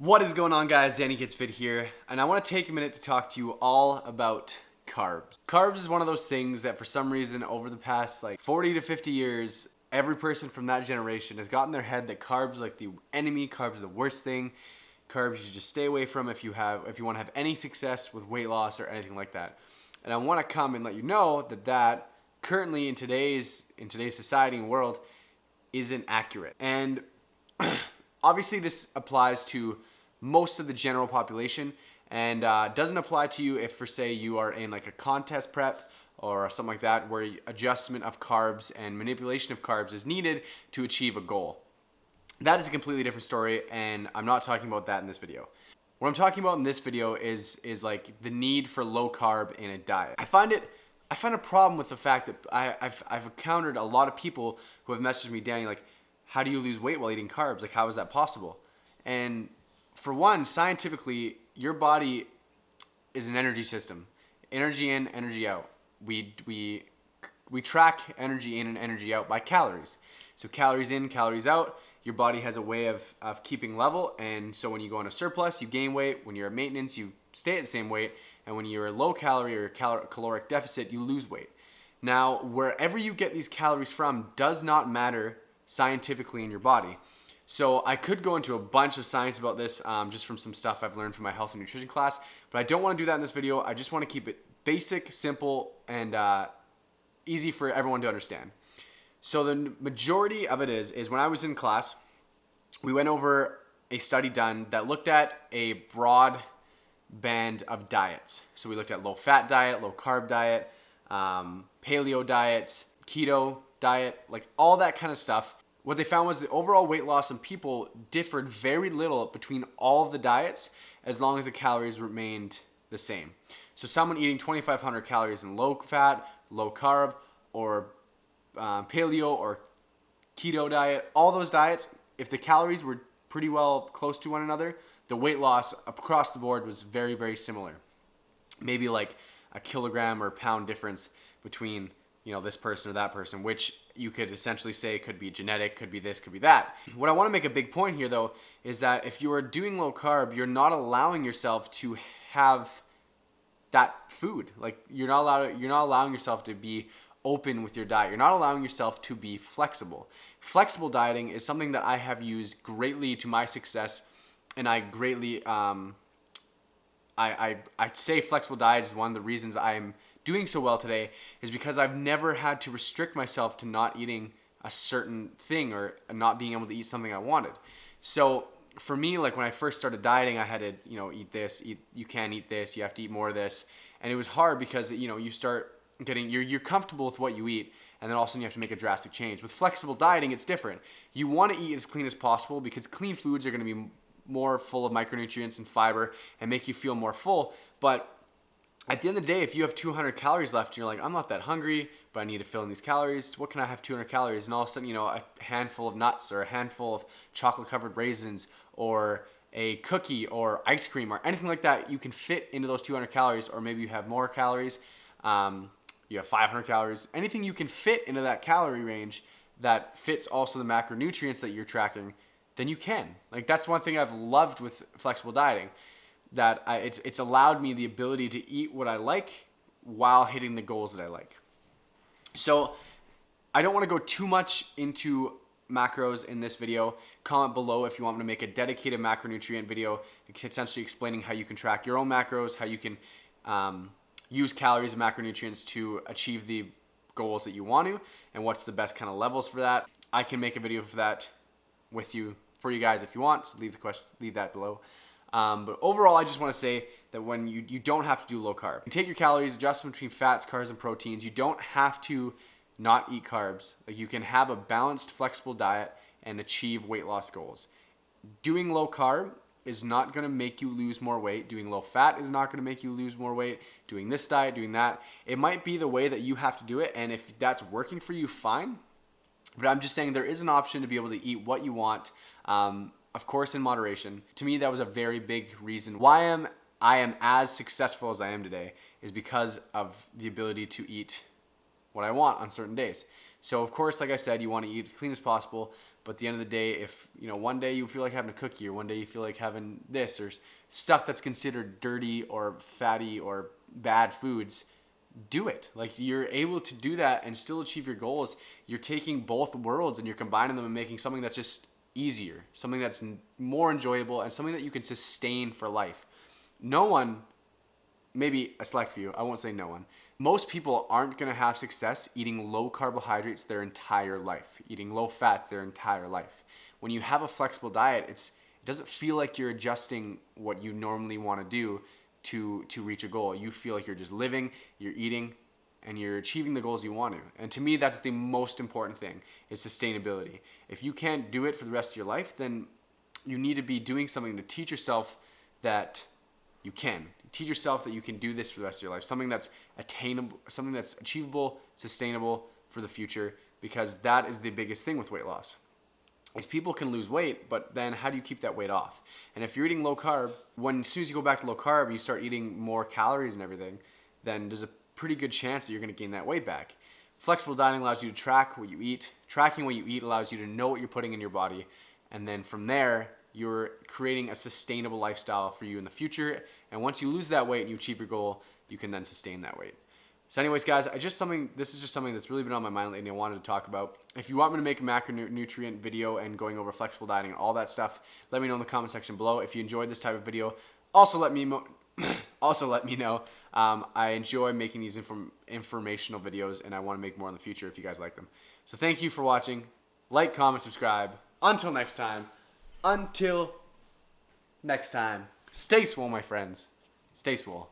What is going on, guys? Danny Gets Fit here, and I want to take a minute to talk to you all about carbs. Carbs is one of those things that for some reason over the past 40 to 50 years, every person from that generation has gotten in their head that carbs are like the enemy, carbs are the worst thing. Carbs you should just stay away from if you want to have any success with weight loss or anything like that. And I want to come and let you know that currently in today's society and world isn't accurate. And obviously this applies to most of the general population and doesn't apply to you if, for say, you are in like a contest prep or something like that where adjustment of carbs and manipulation of carbs is needed to achieve a goal. That is a completely different story, and I'm not talking about that in this video. What I'm talking about in this video is like the need for low carb in a diet. I find a problem with the fact that I've encountered a lot of people who have messaged me, Danny, like, how do you lose weight while eating carbs? Like, how is that possible? And for one, scientifically, your body is an energy system. Energy in, energy out. We track energy in and energy out by calories. So calories in, calories out. Your body has a way of keeping level, and so when you go on a surplus, you gain weight. When you're at maintenance, you stay at the same weight, and when you're a low calorie or caloric deficit, you lose weight. Now, wherever you get these calories from does not matter scientifically in your body. So I could go into a bunch of science about this just from some stuff I've learned from my health and nutrition class, but I don't want to do that in this video. I just want to keep it basic, simple, and easy for everyone to understand. So the majority of it is when I was in class, we went over a study done that looked at a broad band of diets. So we looked at low fat diet, low carb diet, paleo diets, keto diet, like all that kind of stuff. What they found was the overall weight loss in people differed very little between all of the diets as long as the calories remained the same. So someone eating 2,500 calories in low fat, low carb, or paleo or keto diet, all those diets, if the calories were pretty well close to one another, the weight loss across the board was very, very similar. Maybe like a kilogram or pound difference between this person or that person, which you could essentially say could be genetic, could be this, could be that. What I want to make a big point here, though, is that if you are doing low carb, you're not allowing yourself to have that food. Like you're not allowing yourself to be open with your diet. You're not allowing yourself to be flexible. Flexible dieting is something that I have used greatly to my success, and I greatly I'd say flexible diet is one of the reasons I'm doing so well today, is because I've never had to restrict myself to not eating a certain thing or not being able to eat something I wanted. So for me, like when I first started dieting, I had to, eat this, you can't eat this, you have to eat more of this. And it was hard because, you start getting, you're comfortable with what you eat, and then all of a sudden you have to make a drastic change. With flexible dieting, it's different. You want to eat as clean as possible because clean foods are going to be more full of micronutrients and fiber and make you feel more full. But at the end of the day, if you have 200 calories left and you're like, I'm not that hungry, but I need to fill in these calories, what can I have 200 calories? And all of a sudden, a handful of nuts or a handful of chocolate-covered raisins or a cookie or ice cream or anything like that, you can fit into those 200 calories, or maybe you have more calories, you have 500 calories. Anything you can fit into that calorie range that fits also the macronutrients that you're tracking, then you can. Like, that's one thing I've loved with flexible dieting, that it's allowed me the ability to eat what I like while hitting the goals that I like. So I don't want to go too much into macros in this video. Comment below if you want me to make a dedicated macronutrient video, essentially explaining how you can track your own macros, how you can use calories and macronutrients to achieve the goals that you want to, and what's the best kind of levels for that. I can make a video for that for you guys if you want, so leave that below. But overall, I just want to say that when you don't have to do low carb. You take your calories, adjust them between fats, carbs, and proteins. You don't have to not eat carbs. Like, you can have a balanced, flexible diet and achieve weight loss goals. Doing low carb is not going to make you lose more weight. Doing low fat is not going to make you lose more weight. Doing this diet, doing that. It might be the way that you have to do it, and if that's working for you, fine. But I'm just saying there is an option to be able to eat what you want. Of course, in moderation. To me, that was a very big reason why I am as successful as I am today, is because of the ability to eat what I want on certain days. So of course, like I said, you want to eat as clean as possible, But at the end of the day, if one day you feel like having a cookie, or one day you feel like having this, or stuff that's considered dirty or fatty or bad foods, do it. Like, you're able to do that and still achieve your goals. You're taking both worlds and you're combining them and making something that's just easier, something that's more enjoyable, and something that you can sustain for life. No one, maybe a select few, I won't say no one, most people aren't going to have success eating low carbohydrates their entire life, eating low fat their entire life. When you have a flexible diet, it doesn't feel like you're adjusting what you normally want to do to reach a goal. You feel like you're just living, you're eating, and you're achieving the goals you want to. And to me, that's the most important thing, is sustainability. If you can't do it for the rest of your life, then you need to be doing something to teach yourself that you can. Teach yourself that you can do this for the rest of your life. Something that's attainable, something that's achievable, sustainable for the future, because that is the biggest thing with weight loss. Is people can lose weight, but then how do you keep that weight off? And if you're eating low carb, as soon as you go back to low carb and you start eating more calories and everything, then there's a pretty good chance that you're going to gain that weight back. Flexible dieting allows you to track what you eat. Tracking what you eat allows you to know what you're putting in your body. And then from there, you're creating a sustainable lifestyle for you in the future. And once you lose that weight and you achieve your goal, you can then sustain that weight. So anyways, guys, this is just something that's really been on my mind lately and I wanted to talk about. If you want me to make a macronutrient video and going over flexible dieting and all that stuff, let me know in the comment section below. If you enjoyed this type of video, also let me know. I enjoy making these informational videos, and I want to make more in the future if you guys like them. So thank you for watching. Like, comment, subscribe. Until next time, stay swole, my friends. Stay swole.